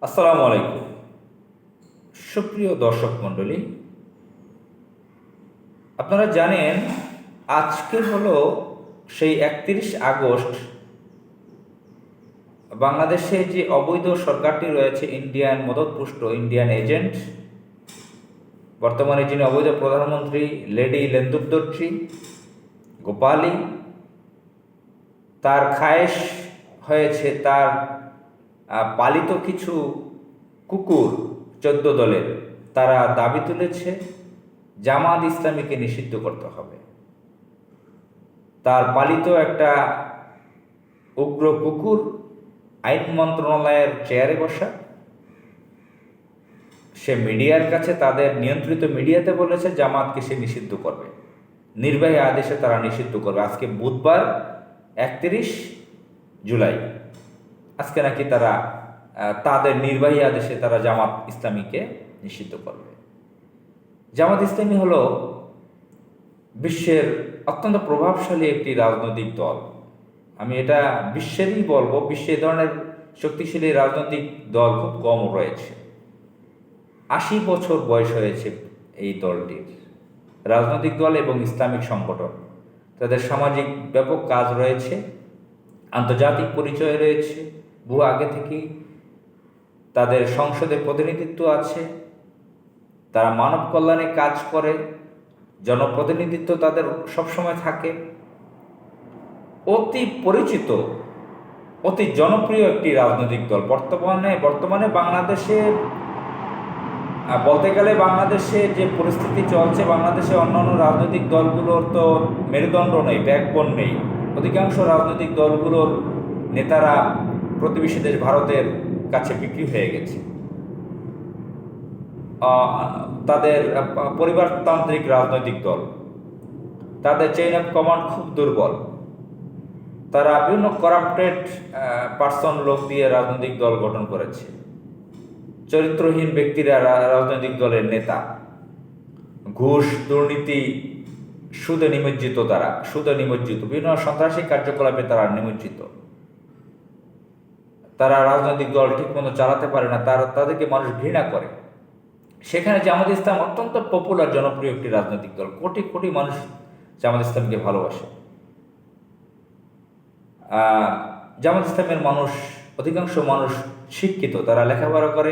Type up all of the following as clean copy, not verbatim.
আসসালামু আলাইকুম। সুপ্রিয় দর্শক মণ্ডলী, আপনারা জানেন আজকে হলো সেই 31 আগস্ট বাংলাদেশে যে অবৈধ সরকারটি রয়েছে, ইন্ডিয়ান মদতপুষ্ট ইন্ডিয়ান এজেন্ট, বর্তমানে যিনি অবৈধ প্রধানমন্ত্রী লেডি লেন্দুদ্দর্চি গোপালী, তার খায়েশ হয়েছে তার পালিত কিছু কুকুর 14 দলের, তারা দাবি তুলেছে জামাত ইসলামীকে নিষিদ্ধ করতে হবে। তার পালিত একটা উগ্র কুকুর আইন মন্ত্রণালয়ের চেয়ারে বসা, সে মিডিয়ার কাছে, তাদের নিয়ন্ত্রিত মিডিয়াতে বলেছে জামাতকে সে নিষিদ্ধ করবে, নির্বাহী আদেশে তারা নিষিদ্ধ করবে। আজকে বুধবার 31 জুলাই, আজকে নাকি তারা তাদের নির্বাহী আদেশে তারা জামাত ইসলামীকে নিষিদ্ধ করবে। জামাত ইসলামী হলো বিশ্বের অত্যন্ত প্রভাবশালী একটি রাজনৈতিক দল। আমি এটা বিশ্বেরই বলবো, বিশ্বে এ ধরনের শক্তিশালী রাজনৈতিক দল খুব কম রয়েছে। 80 বছর বয়স হয়েছে এই দলটির, রাজনৈতিক দল এবং ইসলামিক সংগঠন। তাদের সামাজিক ব্যাপক কাজ রয়েছে, আন্তর্জাতিক পরিচয় রয়েছে, বহু আগে থেকেই তাদের সংসদে প্রতিনিধিত্ব আছে, তারা মানব কল্যাণে কাজ করে, জনপ্রতিনিধিত্ব তাদের সবসময় থাকে। অতি পরিচিত, অতি জনপ্রিয় একটি রাজনৈতিক দল। বর্তমানে বাংলাদেশে বলতে গেলে, বাংলাদেশে যে পরিস্থিতি চলছে, বাংলাদেশে অন্যান্য রাজনৈতিক দলগুলোর তো মেরুদণ্ড নেই, ব্যাকবোন নেই। অধিকাংশ রাজনৈতিক দলগুলোর নেতারা প্রতিবেশী দেশ ভারতের কাছে বিক্রি হয়ে গেছে। তাদের পরিবারতান্ত্রিক রাজনৈতিক দল, তাদের চেইন অফ কমান্ড খুব দুর্বল। তারা বিভিন্ন করাপ্টেড পার্সন, লোক দিয়ে রাজনৈতিক দল গঠন করেছে। চরিত্রহীন ব্যক্তিরা রাজনৈতিক দলের নেতা। ঘুষ, দুর্নীতি, সুদে নিমজ্জিত, তারা সুদে নিমজ্জিত, বিভিন্ন সন্ত্রাসী কার্যকলাপে তারা নিমজ্জিত। তারা রাজনৈতিক দল ঠিকমতো চালাতে পারে না, তাদেরকে মানুষ ঘৃণা করে। সেখানে জামাত ইসলাম অত্যন্ত পপুলার, জনপ্রিয় একটি রাজনৈতিক দল। কোটি কোটি মানুষ জামাত ইসলামকে ভালোবাসে। জামাত ইসলামের মানুষ, অধিকাংশ মানুষ শিক্ষিত, তারা লেখাপড়া করে,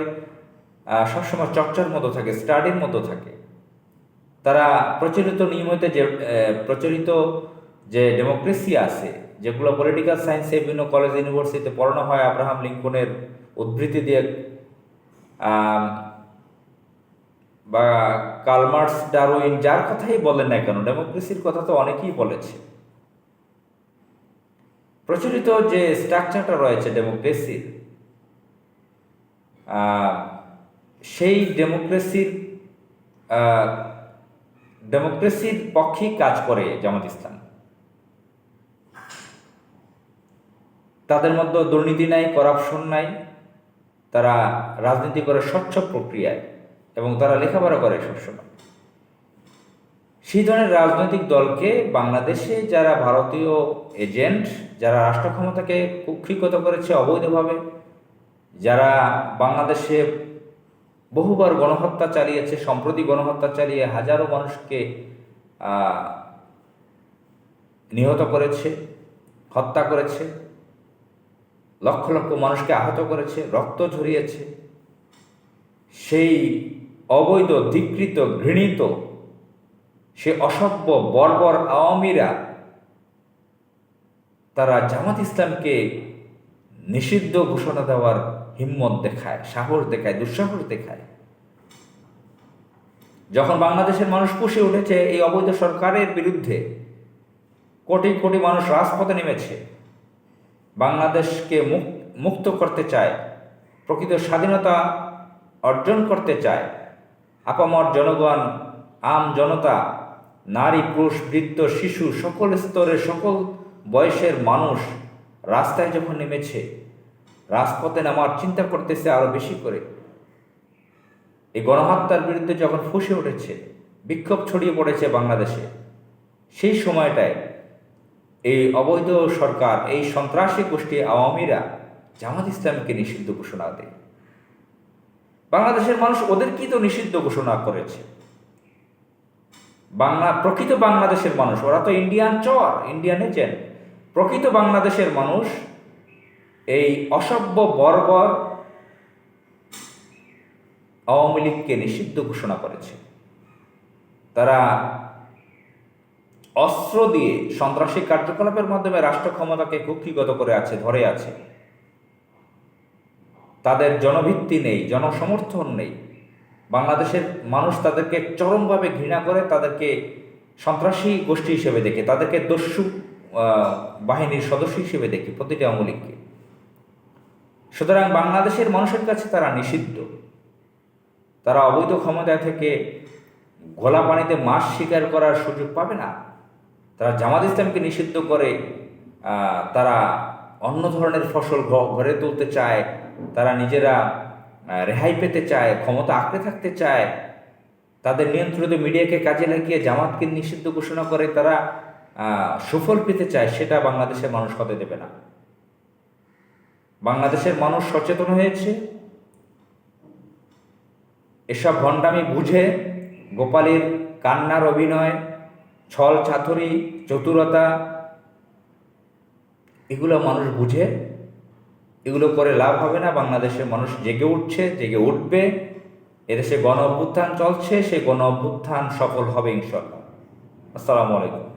সবসময় চর্চার মতো থাকে, স্টাডির মতো থাকে। তারা প্রচলিত যে ডেমোক্রেসি আছে, যেগুলো পলিটিক্যাল সায়েন্সে বিভিন্ন কলেজ ইউনিভার্সিটিতে পড়ানো হয়, আব্রাহাম লিঙ্কনের উদ্ধৃতি দিয়ে, বা কার্ল মার্কস, ডারউইন, যার কথাই বলেন না কেন, ডেমোক্রেসির কথা তো অনেকেই বলেছে। প্রচলিত যে স্ট্রাকচারটা রয়েছে ডেমোক্রেসির, সেই ডেমোক্রেসির পক্ষেই কাজ করে জামাত ইসলাম। তাদের মধ্যে দুর্নীতি নাই, করাপশন নাই, তারা রাজনীতি করে স্বচ্ছ প্রক্রিয়ায়, এবং তারা লেখাপড়া করে সবসময়। সেই ধরনের রাজনৈতিক দলকে বাংলাদেশে যারা ভারতীয় এজেন্ট, যারা রাষ্ট্র ক্ষমতাকে কুক্ষিগত করেছে অবৈধভাবে, যারা বাংলাদেশে বহুবার গণহত্যা চালিয়েছে, সম্প্রতি গণহত্যা চালিয়ে হাজারো মানুষকে নিহত করেছে, হত্যা করেছে, লক্ষ লক্ষ মানুষকে আহত করেছে, রক্ত ঝরিয়েছে, সেই অবৈধ, ধিকৃত, ঘৃণিত, সে অসভ্য বর্বর আওয়ামীরা, তারা জামাত ইসলামকে নিষিদ্ধ ঘোষণা দেওয়ার হিম্মত দেখায়, সাহস দেখায়, দুঃসাহস দেখায়। যখন বাংলাদেশের মানুষ ফুঁসে উঠেছে এই অবৈধ সরকারের বিরুদ্ধে, কোটি কোটি মানুষ রাজপথে নেমেছে, বাংলাদেশকে মুক্ত করতে চায়, প্রকৃত স্বাধীনতা অর্জন করতে চায়, আপামর জনগণ, আম জনতা, নারী, পুরুষ, বৃদ্ধ, শিশু, সকল স্তরের, সকল বয়সের মানুষ রাস্তায় যখন নেমেছে, রাজপথে নামার চিন্তা করতেছে আরো বেশি করে, এই গণহত্যার বিরুদ্ধে যখন ফুঁসে উঠেছে, বিক্ষোভ ছড়িয়ে পড়েছে বাংলাদেশে, সেই সময়টায় এই অবৈধ সরকার, এই সন্ত্রাসী গোষ্ঠী আওয়ামীরা জামাত ইসলামকে নিষিদ্ধ ঘোষণা দেয়। বাংলাদেশের মানুষ ওদেরকেই তো নিষিদ্ধ ঘোষণা করেছে। প্রকৃত বাংলাদেশের মানুষ, ওরা তো ইন্ডিয়ান চর, ইন্ডিয়ান এজেন্ট। প্রকৃত বাংলাদেশের মানুষ এই অসভ্য বর্বর আওয়ামী লীগকে নিষিদ্ধ ঘোষণা করেছে। তারা অস্ত্র দিয়ে সন্ত্রাসী কার্যকলাপের মাধ্যমে রাষ্ট্র ক্ষমতাকে কুক্ষিগত করে আছে, ধরে আছে। তাদের জনভিত্তি নেই, জনসমর্থন নেই। বাংলাদেশের মানুষ তাদেরকে চরমভাবে ঘৃণা করে, তাদেরকে সন্ত্রাসী গোষ্ঠী হিসেবে দেখে, তাদেরকে দস্যু বাহিনীর সদস্য হিসেবে দেখে প্রতিটি আওয়ামী লীগকে। সুতরাং বাংলাদেশের মানুষের কাছে তারা নিষিদ্ধ। তারা অবৈধ ক্ষমতায় থেকে ঘোলা পানিতে মাছ শিকার করার সুযোগ পাবে না। তারা জামাত ইসলামকে নিষিদ্ধ করে তারা অন্য ধরনের ফসল ঘরে তুলতে চায়, তারা নিজেরা রেহাই পেতে চায়, ক্ষমতা আঁকড়ে থাকতে চায়। তাদের নিয়ন্ত্রিত মিডিয়াকে কাজে লাগিয়ে জামাতকে নিষিদ্ধ ঘোষণা করে তারা সুফল পেতে চায়। সেটা বাংলাদেশের মানুষ হতে দেবে না। বাংলাদেশের মানুষ সচেতন হয়েছে, এসব ভণ্ডামি বুঝে। গোপালীর কান্নার অভিনয়, ছল চাতুরি, চতুরতা, এগুলো মানুষ বুঝে। এগুলো করে লাভ হবে না। বাংলাদেশের মানুষ জেগে উঠছে, জেগে উঠবে। এদেশে গণ অভ্যুত্থান চলছে, সেই গণ অভ্যুত্থান সফল হবে ইনশাআল্লাহ। আসসালামু আলাইকুম।